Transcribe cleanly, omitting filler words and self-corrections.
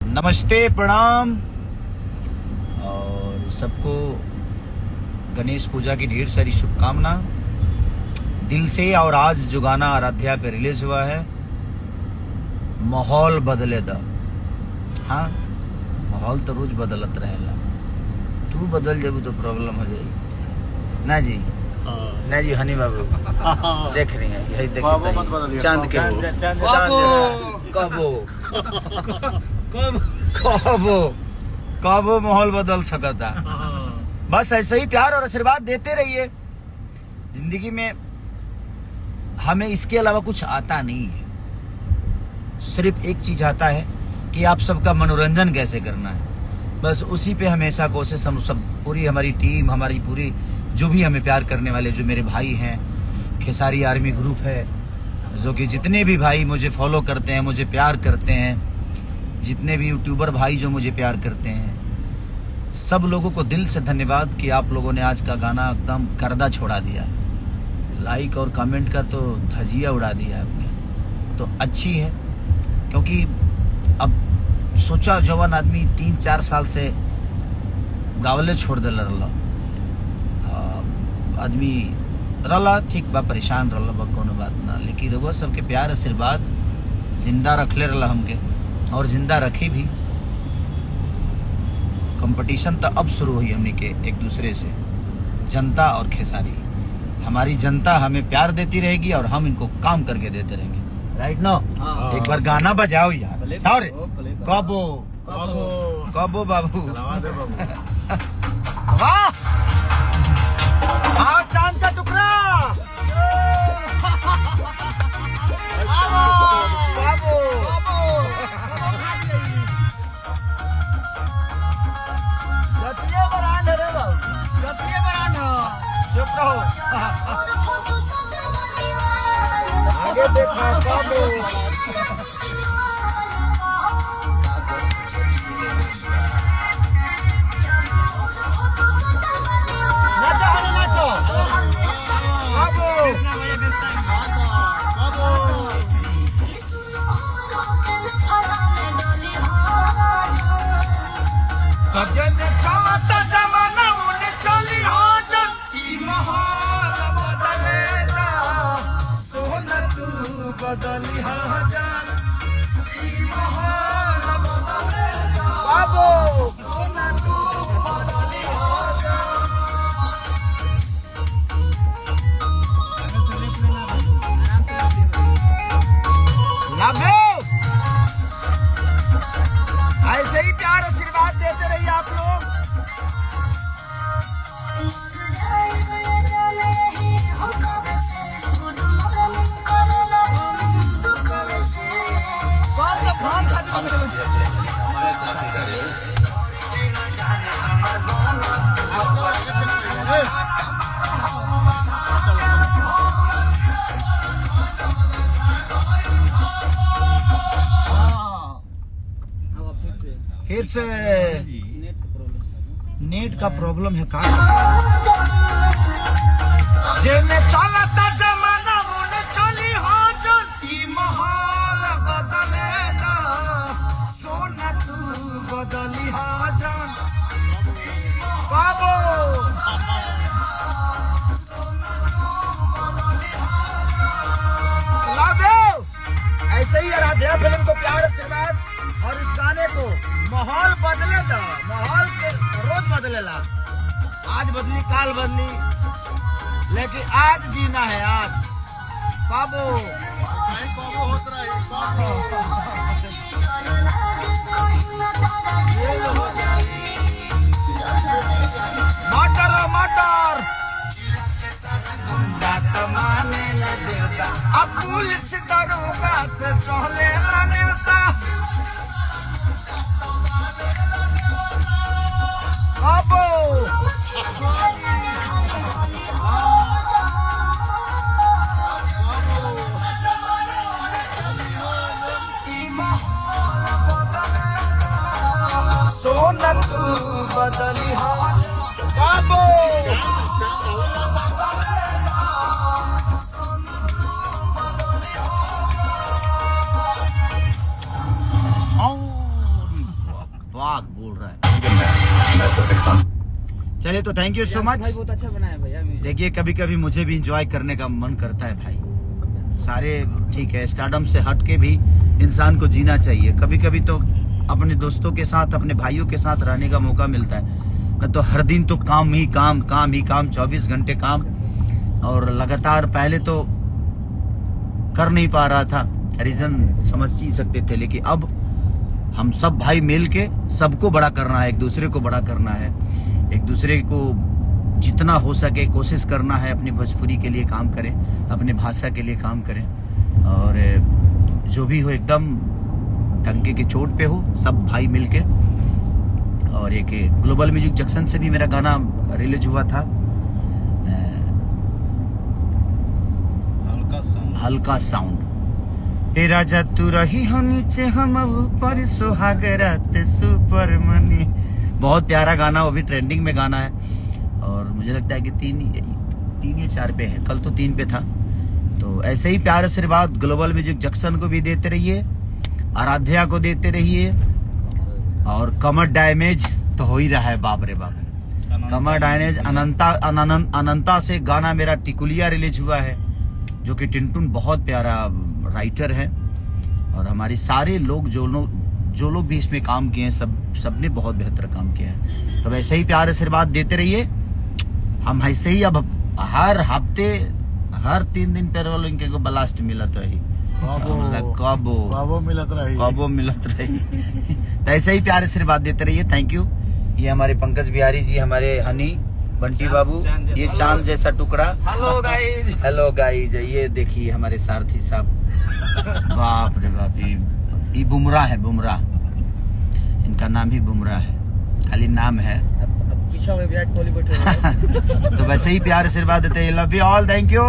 नमस्ते, प्रणाम और सबको गणेश पूजा की ढेर सारी शुभकामना दिल से। और आज जो गाना आराध्या पे रिलीज हुआ है, माहौल बदले दा। हाँ, माहौल तो रोज बदलत रहेला, तू बदल जेबू तो प्रॉब्लम हो जाएगी ना जी। ना जी हनी बाबू देख रही है, यही देख चांद के कबो माहौल बदल सकता। बस ऐसे ही प्यार और आशीर्वाद देते रहिए जिंदगी में। हमें इसके अलावा कुछ आता नहीं है, सिर्फ एक चीज आता है कि आप सबका मनोरंजन कैसे करना है। बस उसी पे हमेशा कोशिश हम सब, पूरी हमारी टीम, हमारी पूरी जो भी हमें प्यार करने वाले जो मेरे भाई हैं, खेसारी आर्मी ग्रुप है, जो कि जितने भी भाई मुझे फॉलो करते हैं, मुझे प्यार करते हैं, जितने भी यूट्यूबर भाई जो मुझे प्यार करते हैं, सब लोगों को दिल से धन्यवाद कि आप लोगों ने आज का गाना एकदम गर्दा छोड़ा दिया। लाइक और कमेंट का तो धजिया उड़ा दिया आपने, तो अच्छी है। क्योंकि अब सोचा जवान आदमी 3-4 साल से गावले छोड़ दे रहा आदमी रला, ठीक बा, परेशान रहा बा, कोनो बात ना, लेकिन रउआ सबके प्यार आशीर्वाद जिंदा रखले रहा हमके, और जिंदा रखी भी। कंपटीशन तो अब शुरू हुई हमने के एक दूसरे से, जनता और खेसारी। हमारी जनता हमें प्यार देती रहेगी और हम इनको काम करके देते रहेंगे। राइट नो? एक बार गाना बजाओ यार, जाओ रे। कबो कबो बाबू, वाह, आओ चांद का टुकड़ा, बाबू जतिये बरांड रे बाबू, जतिये बरांड, चुप रहो, आगे देखो बाबू। बदली जान बाबू, सोना तू बदली ऐसे ही प्यार आशीर्वाद देते रहिए आप लोग। फिर से नेट का प्रॉब्लम है। कहाँ चलता जमाना बोले चली हो जल्दी, माहौल बदलेगा, सोना तू बदली हो जान बाबू। ऐसे ही आराध्या फिल्म को प्यार आशीर्वाद और इस गाने को माहौल बदलेगा, माहौल के रोज बदलेला, आज बदली काल बदली, लेकिन आज जीना है आज बाबू। मटर मटर अब पुलिस दरोगा से सोहले नेता बाबू। सोना तू बदली बाबू। वाह बोल रहा है। चलिए तो थैंक यू सो मच। बहुत अच्छा बनाया भैया। देखिए कभी कभी मुझे भी इंजॉय करने का मन करता है भाई। सारे ठीक है, स्टारडम से हट के भी इंसान को जीना चाहिए। कभी कभी तो अपने दोस्तों के साथ, अपने भाइयों के साथ रहने का मौका मिलता है। न तो हर दिन तो काम ही काम, काम ही काम, 24 घंटे काम, और लगातार पहले तो कर नहीं पा रहा था, रीजन समझ ही सकते थे। लेकिन अब हम सब भाई मिल के सबको बड़ा करना है, एक दूसरे को बड़ा करना है, एक दूसरे को जितना हो सके कोशिश करना है। अपनी भोजपुरी के लिए काम करें, अपने भाषा के लिए काम करें, और जो भी हो एकदम डंके के चोट पे हो, सब भाई मिलके। और एक ग्लोबल म्यूजिक जंक्शन से भी मेरा गाना रिलीज हुआ था, हल्का साउंड। ए राजा तू रही हो नीचे हम ऊपर, सुहाग रात सुपर मनी। बहुत प्यारा गाना, वो भी ट्रेंडिंग में गाना है। और मुझे लगता है कि 3 या 4 पे है, कल तो 3 पे था। तो ऐसे ही प्यार आशीर्वाद ग्लोबल म्यूजिक जंक्शन को भी देते रहिए, आराध्या को देते रहिए। और कमर डैमेज तो हो ही रहा है, बाप रे बाप, कमर डैमेज। अनंता से गाना मेरा टिकुलिया रिलीज हुआ है, जो कि टिंटुन बहुत प्यारा राइटर है। और हमारे सारे लोग जो लोग भी इसमें काम किए हैं, सबने बहुत बेहतर काम किया है। तो वैसे ही प्यार आशीर्वाद देते रहिए। हम ऐसे ही अब हर हफ्ते, हर 3 दिन पे रोल इनके को ब्लास्ट मिलत रही, कबो मिलत रही। तो ऐसे ही प्यार आशीर्वाद देते रहिए। Thank you. ये हमारे पंकज बिहारी जी, हमारे हनी, बंटी बाबू, ये चांद जैसा टुकड़ा। Hello guys. Hello guys. ये देखिए हमारे सारथी साहब, बाप रे बाप, ये बुमराह है, बुमराह, इनका नाम ही बुमराह है, खाली नाम है। पीछे में विराट कोहली बैठे हुए हैं। तो वैसे ही प्यार आशीर्वाद देते हैं। Love you all, thank you.